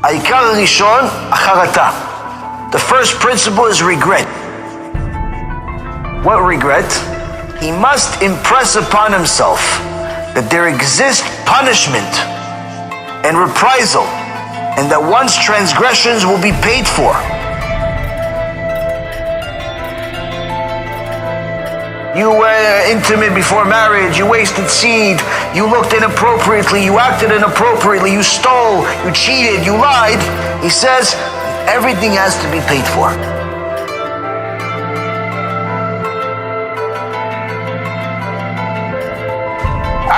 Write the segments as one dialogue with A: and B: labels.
A: העיקר הראשון, החרטה. The first principle is regret. What regret? He must impress upon himself that there exists punishment and reprisal, and that one's transgressions will be paid for. You were intimate before marriage, you wasted seed, you looked inappropriately, you acted inappropriately, you stole, you cheated, you lied. He says, everything has to be paid for.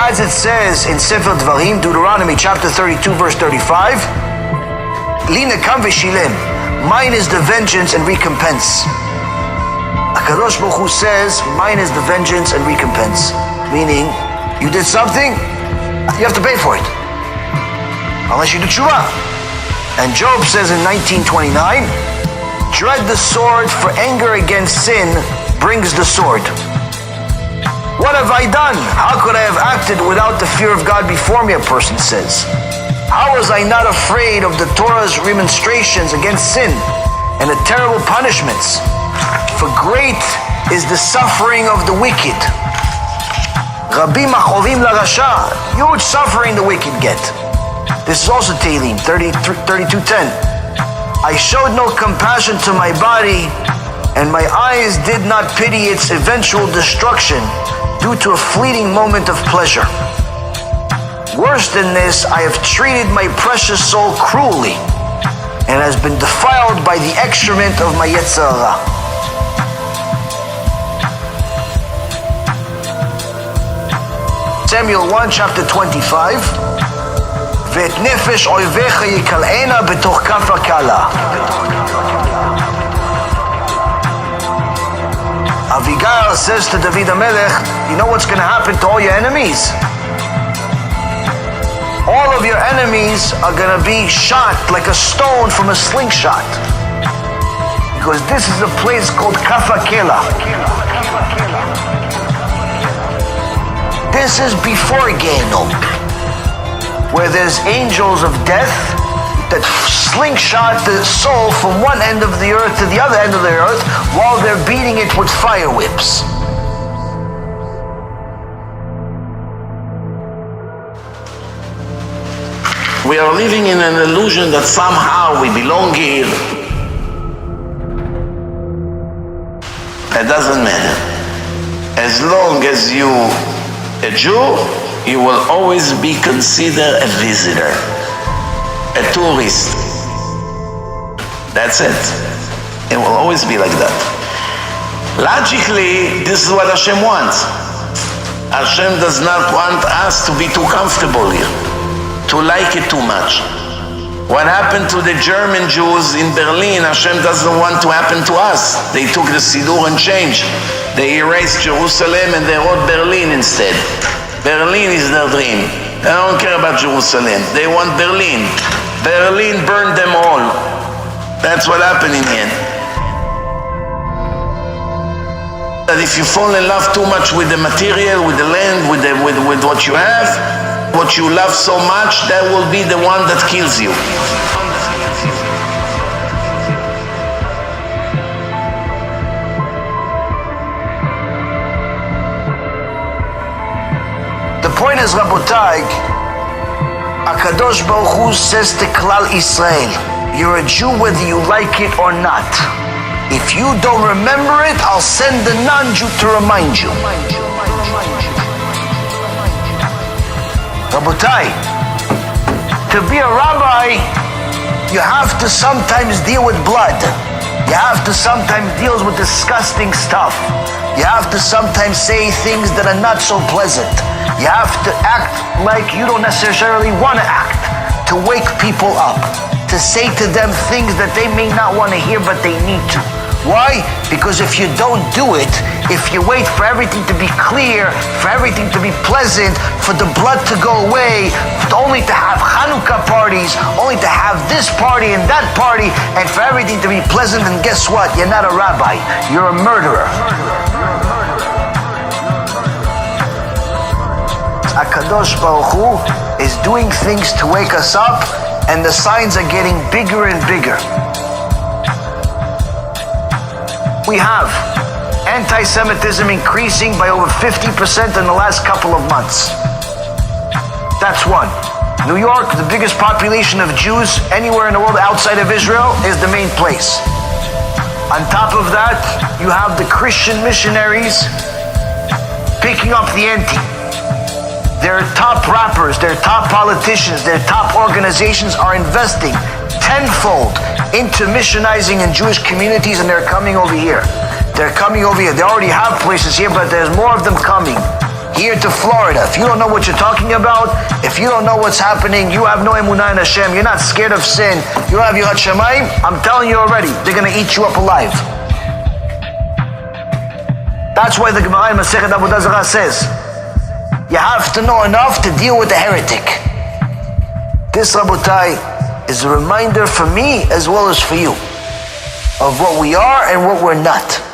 A: As it says in Sefer Dvarim, Deuteronomy chapter 32, verse 35, Lina kam v'shilem, mine is the vengeance and recompense. HaKadosh Baruch Hu says, mine is the vengeance and recompense. Meaning, you did something, you have to pay for it. Unless you do tshuva. And Job says in 1929, dread the sword, for anger against sin brings the sword. What have I done? How could I have acted without the fear of God before me, a person says. How was I not afraid of the Torah's remonstrations against sin and the terrible punishments? For great is the suffering of the wicked. Rabbi machovim larasha, huge suffering the wicked get. This is also Tehillim 32:10. I showed no compassion to my body, and my eyes did not pity its eventual destruction due to a fleeting moment of pleasure. Worse than this, I have treated my precious soul cruelly, and has been defiled by the excrement of my Yetzer Hara. Samuel 1, chapter 25. ואת נפש אויביך יקלענה בתוך כף הקלה. Avigail says to David HaMelech, you know what's going to happen to all your enemies? All of your enemies are going to be shot like a stone from a slingshot. Because this is a place called Kaf HaKela. This is before Gehinnom, where there's angels of death that slingshot the soul from one end of the earth to the other end of the earth while they're beating it with fire whips.
B: We are living in an illusion that somehow we belong here. It doesn't matter. As long as you a Jew, you will always be considered a visitor, a tourist. That's it. It will always be like that. Logically, this is what Hashem wants. Hashem does not want us to be too comfortable here, to like it too much. What happened to the German Jews in Berlin, Hashem doesn't want to happen to us. They took the Siddur and changed. They erased Jerusalem and they wrote Berlin instead. Berlin is their dream. They don't care about Jerusalem. They want Berlin. Berlin burned them all. That's what happened in the end. That if you fall in love too much with the material, with the land, with what you have, what you love so much, that will be the one that kills you.
A: The point is, Rabotai, HaKadosh Baruch Hu says to Klal Israel, you're a Jew whether you like it or not. If you don't remember it, I'll send the non-Jew to remind you. Rabotai, to be a rabbi, you have to sometimes deal with blood. You have to sometimes deal with disgusting stuff. You have to sometimes say things that are not so pleasant. You have to act like you don't necessarily want to act, to wake people up, to say to them things that they may not want to hear, but they need to. Why? Because if you don't do it, if you wait for everything to be clear, for everything to be pleasant, for the blood to go away, only to have Hanukkah parties, only to have this party and that party, and for everything to be pleasant, and guess what? You're not a rabbi. You're a murderer. HaKadosh Baruch Hu is doing things to wake us up, and the signs are getting bigger and bigger. We have anti-Semitism increasing by over 50% in the last couple of months. That's one. New York, the biggest population of Jews anywhere in the world outside of Israel, is the main place. On top of that, you have the Christian missionaries picking up the ante. Their top rappers, their top politicians, their top organizations are investing tenfold into missionizing in Jewish communities, and they're coming over here. They're coming over here. They already have places here, but there's more of them coming here to Florida. If you don't know what you're talking about, if you don't know what's happening, you have no emunah in Hashem, you're not scared of sin, you have yirat shamayim, I'm telling you already, they're going to eat you up alive. That's why the Gemara in Masechet Avodah Zarah says, you have to know enough to deal with the heretic. This, Rabotai, is a reminder for me as well as for you of what we are and what we're not.